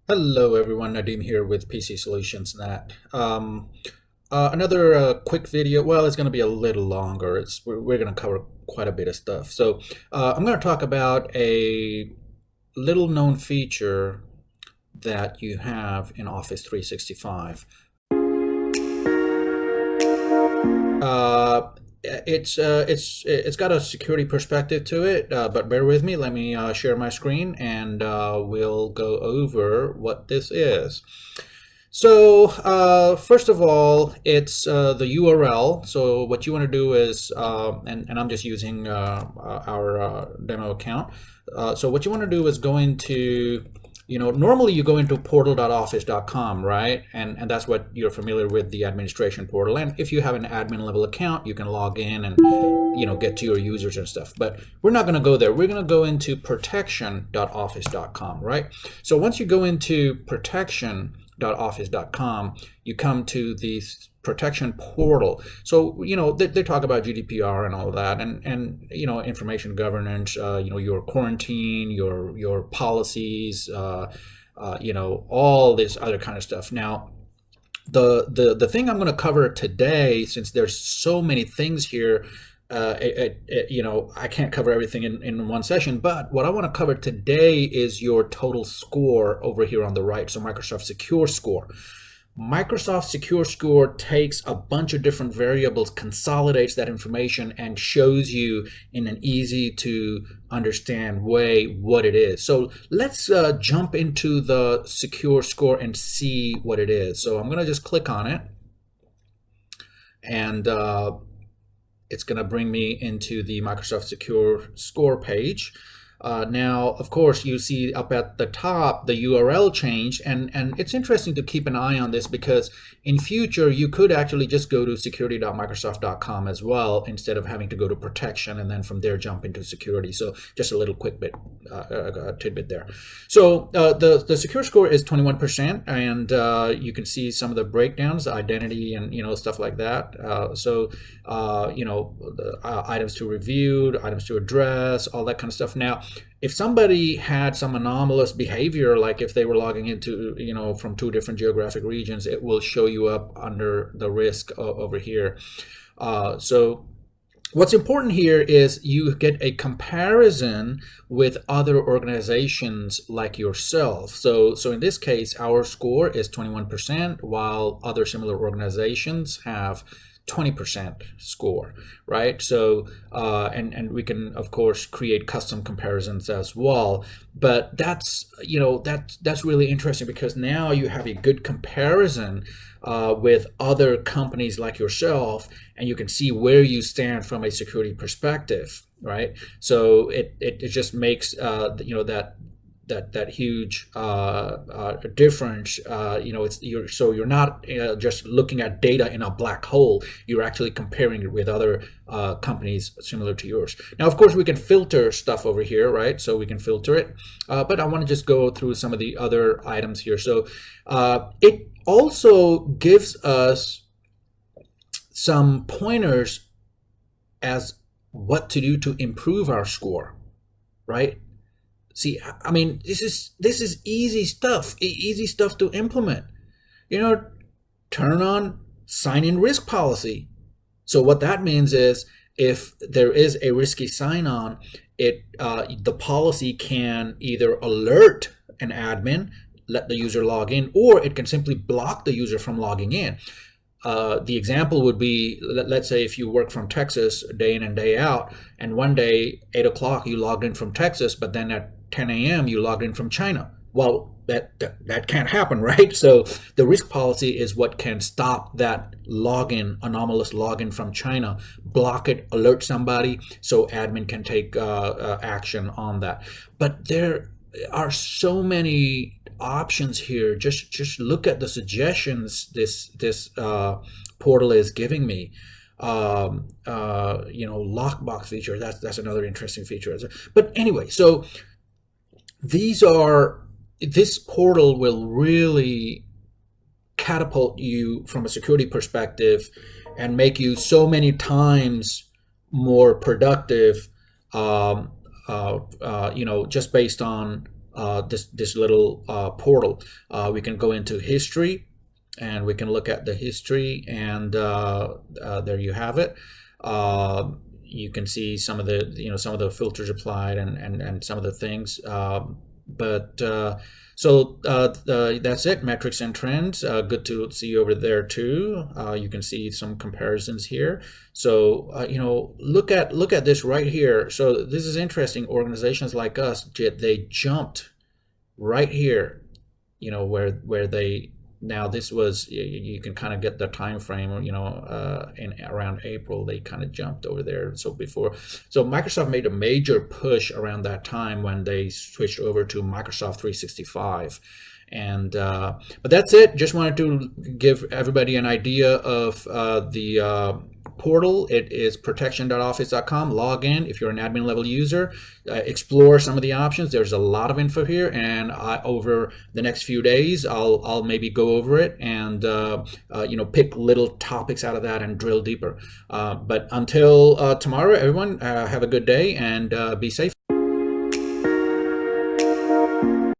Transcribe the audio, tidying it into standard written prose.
Hello everyone, Nadeem here with PC.Solutions.Net. Another quick video. Well, it's going to be a little longer. We're going to cover quite a bit of stuff. So I'm going to talk about a little known feature that you have in Office 365. It's got a security perspective to it, but bear with me. Let me share my screen and we'll go over what this is. So first of all, it's the URL. So what you want to do is, and I'm just using our demo account. So what you want to do is go into, normally you go into portal.office.com, right? And that's what you're familiar with, the administration portal. And if you have an admin level account, you can log in and, get to your users and stuff. But we're not going to go there. We're going to go into protection.office.com, right? So once you go into protection.office.com, you come to the protection portal. So they talk about GDPR and all of that, and information governance, your quarantine, your policies, all this other kind of stuff. Now the thing I'm going to cover today, since there's so many things here, I can't cover everything in one session, but what I want to cover today is your total score over here on the right. So Microsoft Secure Score. Microsoft Secure Score takes a bunch of different variables, consolidates that information, and shows you in an easy to understand way what it is. So let's jump into the Secure Score and see what it is. So I'm going to just click on it, and it's going to bring me into the Microsoft Secure Score page. Now, of course, you see up at the top the URL changed, and it's interesting to keep an eye on this, because in future you could actually just go to security.microsoft.com as well, instead of having to go to protection and then from there jump into security. So just a little quick bit tidbit there. So the secure score is 21%, and you can see some of the breakdowns, identity, and stuff like that. The items to reviewed, items to address, all that kind of stuff. Now, if somebody had some anomalous behavior, like if they were logging into, from two different geographic regions, it will show you up under the risk over here. So what's important here is you get a comparison with other organizations like yourself. So in this case, our score is 21%, while other similar organizations have 20% score, right? So and we can of course create custom comparisons as well, but that's that's really interesting, because now you have a good comparison with other companies like yourself, and you can see where you stand from a security perspective, right? So it just makes that huge difference. You're not just looking at data in a black hole. You're actually comparing it with other companies similar to yours. Now, of course, we can filter stuff over here, right? So we can filter it, but I want to just go through some of the other items here. So it also gives us some pointers as what to do to improve our score, right? See, I mean, this is easy stuff, easy stuff to implement. Turn on sign-in risk policy. So what that means is, if there is a risky sign-on, the policy can either alert an admin, let the user log in, or it can simply block the user from logging in. The example would be, let's say if you work from Texas day in and day out, and one day 8 o'clock you logged in from Texas, but then at 10 a.m. you logged in from China. Well, that can't happen, right? So the risk policy is what can stop that login, anomalous login from China, block it, alert somebody, so admin can take action on that. But there are so many options here. Just look at the suggestions this portal is giving me. Lockbox feature, that's another interesting feature. But anyway, so this portal will really catapult you from a security perspective and make you so many times more productive, just based on this little portal. We can go into history, and we can look at the history, and there you have it. You can see some of the filters applied, and some of the things. That's it. Metrics and trends. Good to see over there too. You can see some comparisons here. So look at this right here. So this is interesting. Organizations like us, they jumped right here. Where they, now this was, you can kind of get the time frame, in around April they kind of jumped over there. So Microsoft made a major push around that time when they switched over to Microsoft 365. And but that's it. Just wanted to give everybody an idea of the portal. It is protection.office.com. Log in if you're an admin level user. Explore some of the options. There's a lot of info here, and over the next few days I'll maybe go over it and pick little topics out of that and drill deeper. But until tomorrow, everyone, have a good day and be safe.